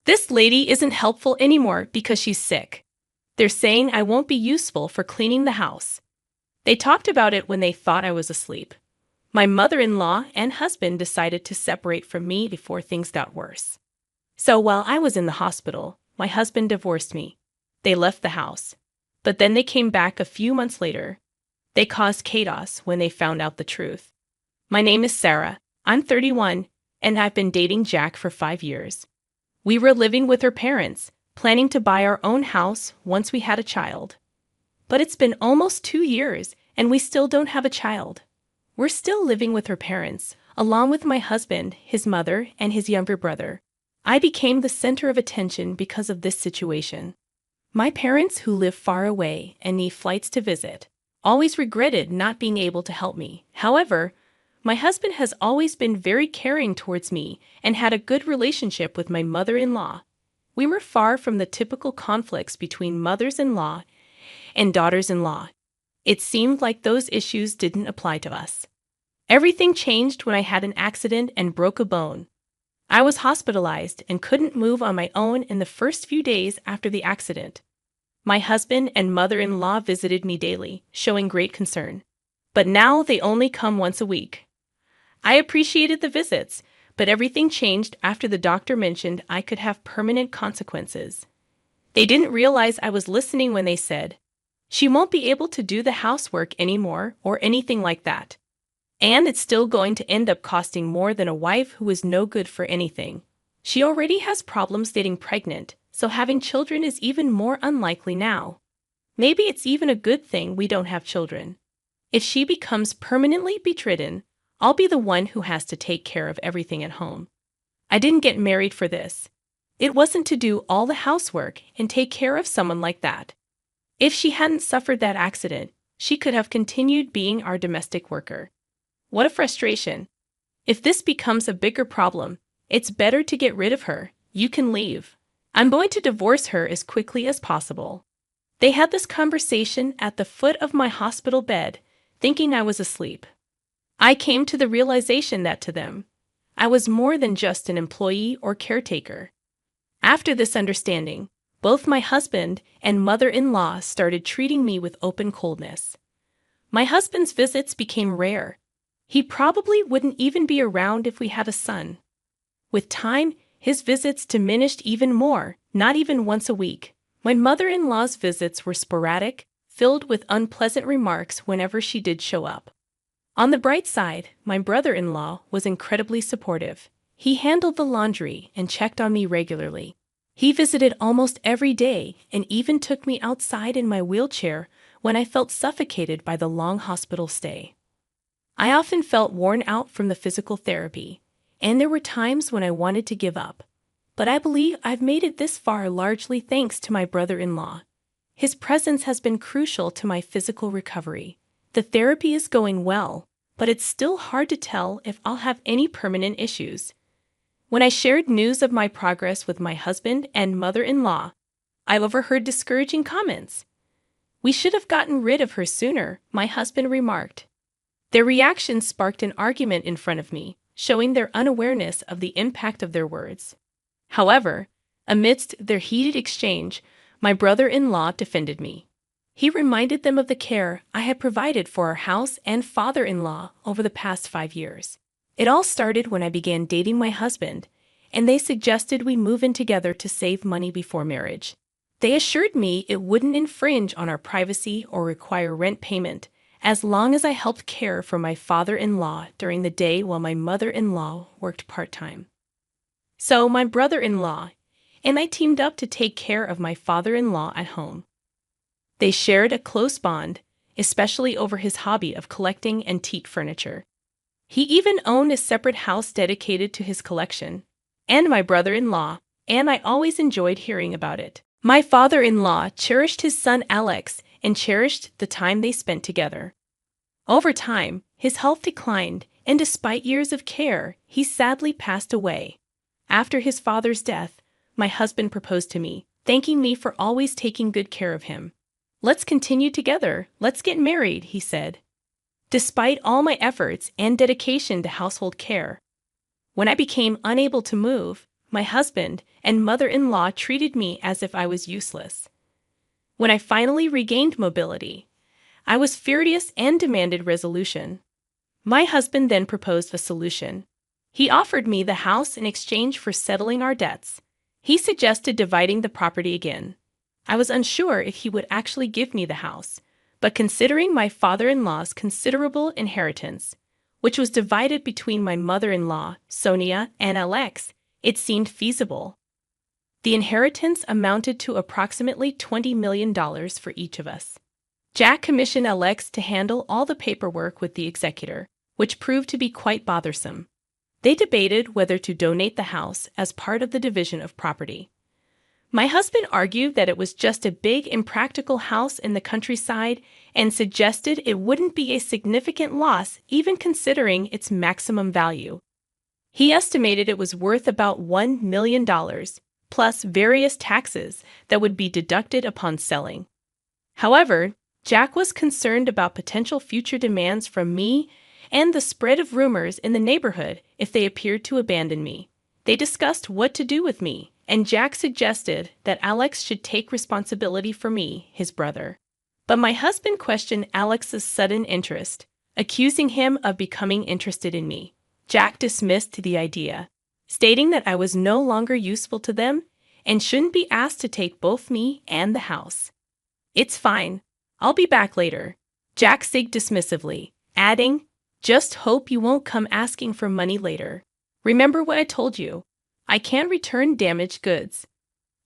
This lady isn't helpful anymore because she's sick. They're saying I won't be useful for cleaning the house. They talked about it when they thought I was asleep. My mother-in-law and husband decided to separate from me before things got worse. So while I was in the hospital, my husband divorced me. They left the house. But then they came back a few months later. They caused chaos when they found out the truth. My name is Sarah. I'm 31, and I've been dating Jack for 5 years. We were living with her parents, planning to buy our own house once we had a child. But it's been almost 2 years, and we still don't have a child. We're still living with her parents, along with my husband, his mother, and his younger brother. I became the center of attention because of this situation. My parents, who live far away and need flights to visit, always regretted not being able to help me. However, my husband has always been very caring towards me and had a good relationship with my mother-in-law. We were far from the typical conflicts between mothers-in-law and daughters-in-law. It seemed like those issues didn't apply to us. Everything changed when I had an accident and broke a bone. I was hospitalized and couldn't move on my own in the first few days after the accident. My husband and mother-in-law visited me daily, showing great concern. But now they only come once a week. I appreciated the visits, but everything changed after the doctor mentioned I could have permanent consequences. They didn't realize I was listening when they said, "She won't be able to do the housework anymore or anything like that. And it's still going to end up costing more than a wife who is no good for anything. She already has problems getting pregnant, so having children is even more unlikely now. Maybe it's even a good thing we don't have children. If she becomes permanently bedridden, I'll be the one who has to take care of everything at home. I didn't get married for this. It wasn't to do all the housework and take care of someone like that. If she hadn't suffered that accident, she could have continued being our domestic worker. What a frustration. If this becomes a bigger problem, it's better to get rid of her. You can leave. I'm going to divorce her as quickly as possible." They had this conversation at the foot of my hospital bed, thinking I was asleep. I came to the realization that to them, I was more than just an employee or caretaker. After this understanding, both my husband and mother-in-law started treating me with open coldness. My husband's visits became rare. He probably wouldn't even be around if we had a son. With time, his visits diminished even more, not even once a week. My mother-in-law's visits were sporadic, filled with unpleasant remarks whenever she did show up. On the bright side, my brother-in-law was incredibly supportive. He handled the laundry and checked on me regularly. He visited almost every day and even took me outside in my wheelchair when I felt suffocated by the long hospital stay. I often felt worn out from the physical therapy, and there were times when I wanted to give up. But I believe I've made it this far largely thanks to my brother-in-law. His presence has been crucial to my physical recovery. The therapy is going well, but it's still hard to tell if I'll have any permanent issues. When I shared news of my progress with my husband and mother-in-law, I overheard discouraging comments. "We should have gotten rid of her sooner," my husband remarked. Their reaction sparked an argument in front of me, showing their unawareness of the impact of their words. However, amidst their heated exchange, my brother-in-law defended me. He reminded them of the care I had provided for our house and father-in-law over the past 5 years. It all started when I began dating my husband, and they suggested we move in together to save money before marriage. They assured me it wouldn't infringe on our privacy or require rent payment, as long as I helped care for my father-in-law during the day while my mother-in-law worked part-time. So my brother-in-law and I teamed up to take care of my father-in-law at home. They shared a close bond, especially over his hobby of collecting antique furniture. He even owned a separate house dedicated to his collection, and my brother-in-law and I always enjoyed hearing about it. My father-in-law cherished his son Alex and cherished the time they spent together. Over time, his health declined, and despite years of care, he sadly passed away. After his father's death, my husband proposed to me, thanking me for always taking good care of him. "Let's continue together. Let's get married," he said. Despite all my efforts and dedication to household care, when I became unable to move, my husband, and mother-in-law treated me as if I was useless. When I finally regained mobility, I was furious and demanded resolution. My husband then proposed a solution. He offered me the house in exchange for settling our debts. He suggested dividing the property again. I was unsure if he would actually give me the house, but considering my father-in-law's considerable inheritance, which was divided between my mother-in-law, Sonia, and Alex, it seemed feasible. The inheritance amounted to approximately $20 million for each of us. Jack commissioned Alex to handle all the paperwork with the executor, which proved to be quite bothersome. They debated whether to donate the house as part of the division of property. My husband argued that it was just a big, impractical house in the countryside and suggested it wouldn't be a significant loss even considering its maximum value. He estimated it was worth about $1 million, plus various taxes that would be deducted upon selling. However, Jack was concerned about potential future demands from me and the spread of rumors in the neighborhood if they appeared to abandon me. They discussed what to do with me, and Jack suggested that Alex should take responsibility for me, his brother. But my husband questioned Alex's sudden interest, accusing him of becoming interested in me. Jack dismissed the idea, stating that I was no longer useful to them and shouldn't be asked to take both me and the house. "It's fine. I'll be back later," Jack said dismissively, adding, "Just hope you won't come asking for money later. Remember what I told you. I can't return damaged goods."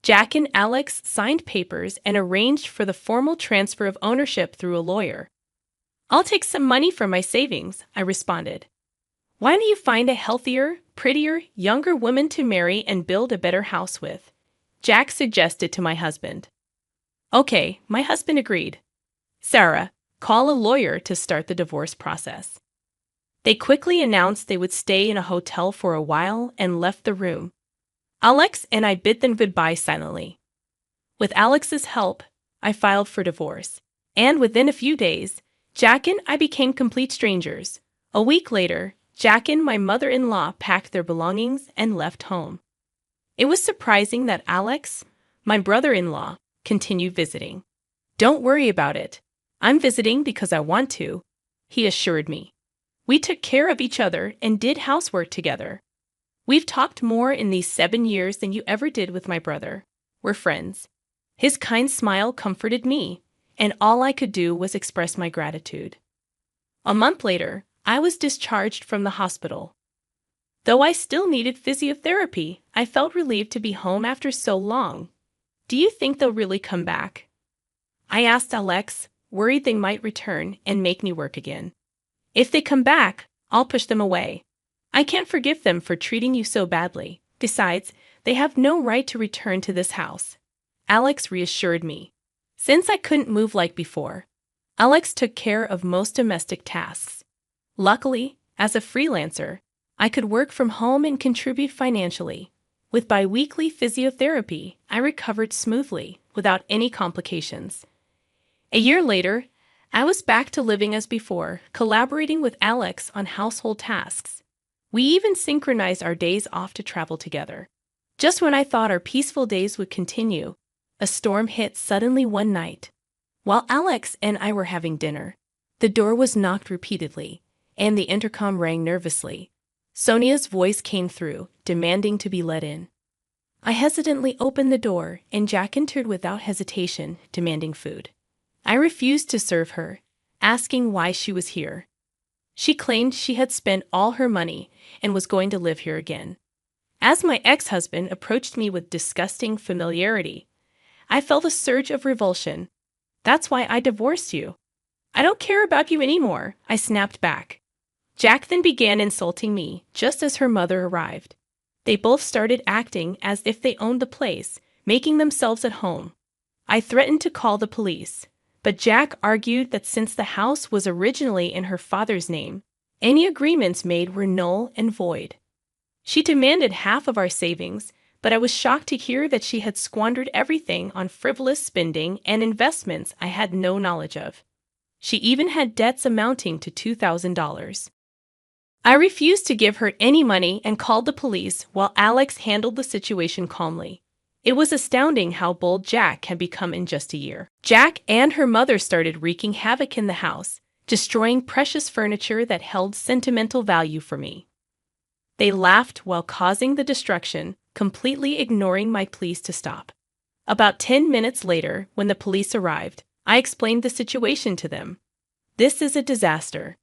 Jack and Alex signed papers and arranged for the formal transfer of ownership through a lawyer. "I'll take some money from my savings," I responded. "Why don't you find a healthier, prettier, younger woman to marry and build a better house with?" Jack suggested to my husband. "Okay," my husband agreed. "Sarah, call a lawyer to start the divorce process." They quickly announced they would stay in a hotel for a while and left the room. Alex and I bid them goodbye silently. With Alex's help, I filed for divorce, and within a few days, Jack and I became complete strangers. A week later, Jack and my mother-in-law packed their belongings and left home. It was surprising that Alex, my brother-in-law, continued visiting. "Don't worry about it. I'm visiting because I want to," he assured me. We took care of each other and did housework together. We've talked more in these 7 years than you ever did with my brother. We're friends. His kind smile comforted me, and all I could do was express my gratitude. A month later, I was discharged from the hospital. Though I still needed physiotherapy, I felt relieved to be home after so long. "Do you think they'll really come back?" I asked Alex, worried they might return and make me work again. "If they come back, I'll push them away. I can't forgive them for treating you so badly. Besides, they have no right to return to this house," Alex reassured me. Since I couldn't move like before, Alex took care of most domestic tasks. Luckily, as a freelancer, I could work from home and contribute financially. With bi-weekly physiotherapy, I recovered smoothly, without any complications. A year later, I was back to living as before, collaborating with Alex on household tasks. We even synchronized our days off to travel together. Just when I thought our peaceful days would continue, a storm hit suddenly one night. While Alex and I were having dinner, the door was knocked repeatedly, and the intercom rang nervously. Sonia's voice came through, demanding to be let in. I hesitantly opened the door, and Jack entered without hesitation, demanding food. I refused to serve her, asking why she was here. She claimed she had spent all her money and was going to live here again. As my ex-husband approached me with disgusting familiarity, I felt a surge of revulsion. "That's why I divorced you." "I don't care about you anymore," I snapped back. Jack then began insulting me, just as her mother arrived. They both started acting as if they owned the place, making themselves at home. I threatened to call the police, but Jack argued that since the house was originally in her father's name, any agreements made were null and void. She demanded half of our savings, but I was shocked to hear that she had squandered everything on frivolous spending and investments I had no knowledge of. She even had debts amounting to $2,000. I refused to give her any money and called the police while Alex handled the situation calmly. It was astounding how bold Jack had become in just a year. Jack and her mother started wreaking havoc in the house, destroying precious furniture that held sentimental value for me. They laughed while causing the destruction, completely ignoring my pleas to stop. About 10 minutes later, when the police arrived, I explained the situation to them. "This is a disaster.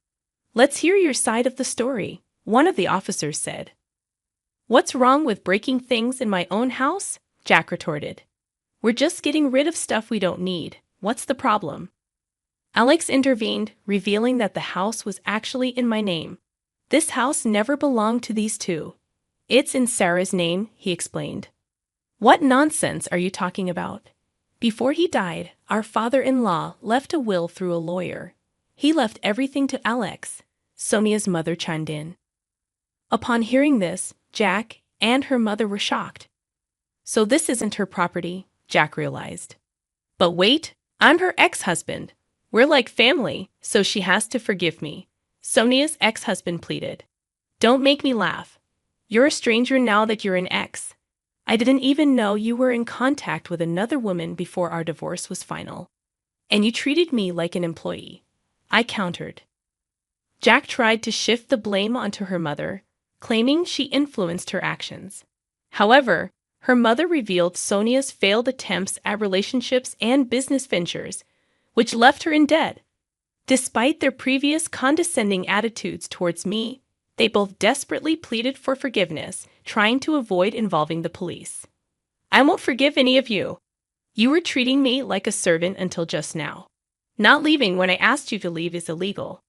Let's hear your side of the story," one of the officers said. "What's wrong with breaking things in my own house?" Jack retorted. "We're just getting rid of stuff we don't need. What's the problem?" Alex intervened, revealing that the house was actually in my name. "This house never belonged to these two. It's in Sarah's name," he explained. "What nonsense are you talking about? Before he died, our father-in-law left a will through a lawyer. He left everything to Alex," Sonia's mother chimed in. Upon hearing this, Jack and her mother were shocked. "So this isn't her property," Jack realized. "But wait, I'm her ex-husband. We're like family, so she has to forgive me," Sonia's ex-husband pleaded. "Don't make me laugh. You're a stranger now that you're an ex. I didn't even know you were in contact with another woman before our divorce was final. And you treated me like an employee," I countered. Jack tried to shift the blame onto her mother, claiming she influenced her actions. However, her mother revealed Sonia's failed attempts at relationships and business ventures, which left her in debt. Despite their previous condescending attitudes towards me, they both desperately pleaded for forgiveness, trying to avoid involving the police. "I won't forgive any of you. You were treating me like a servant until just now. Not leaving when I asked you to leave is illegal.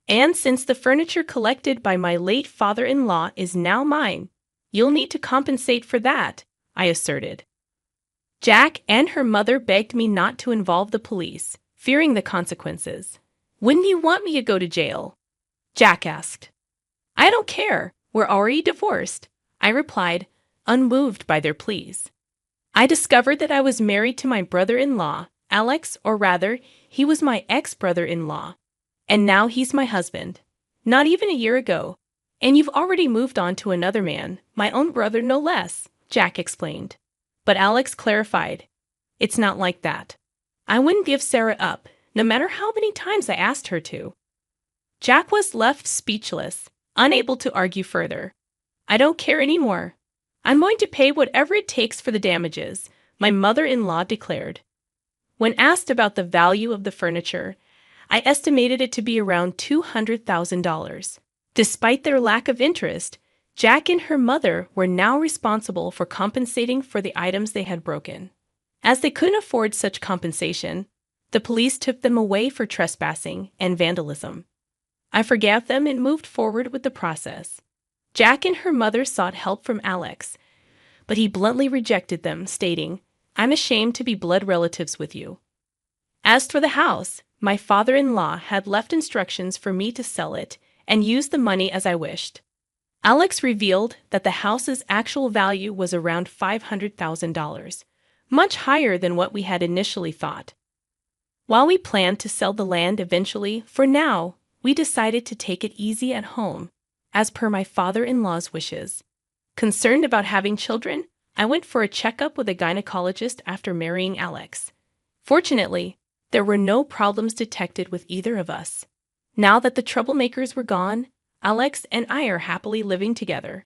And since the furniture collected by my late father-in-law is now mine, you'll need to compensate for that," I asserted. Jack and her mother begged me not to involve the police, fearing the consequences. "Wouldn't you want me to go to jail?" Jack asked. "I don't care. We're already divorced," I replied, unmoved by their pleas. I discovered that I was married to my brother-in-law, Alex, or rather, he was my ex-brother-in-law. And now he's my husband. Not even a year ago. "And you've already moved on to another man, my own brother no less," Jack explained. But Alex clarified, "It's not like that. I wouldn't give Sarah up, no matter how many times I asked her to." Jack was left speechless, unable to argue further. "I don't care anymore. I'm going to pay whatever it takes for the damages," my mother-in-law declared. When asked about the value of the furniture, I estimated it to be around $200,000. Despite their lack of interest, Jack and her mother were now responsible for compensating for the items they had broken. As they couldn't afford such compensation, the police took them away for trespassing and vandalism. I forgave them and moved forward with the process. Jack and her mother sought help from Alex, but he bluntly rejected them, stating, "I'm ashamed to be blood relatives with you." As for the house, my father-in-law had left instructions for me to sell it and use the money as I wished. Alex revealed that the house's actual value was around $500,000, much higher than what we had initially thought. While we planned to sell the land eventually, for now, we decided to take it easy at home, as per my father-in-law's wishes. Concerned about having children, I went for a checkup with a gynecologist after marrying Alex. Fortunately, there were no problems detected with either of us. Now that the troublemakers were gone, Alex and I are happily living together.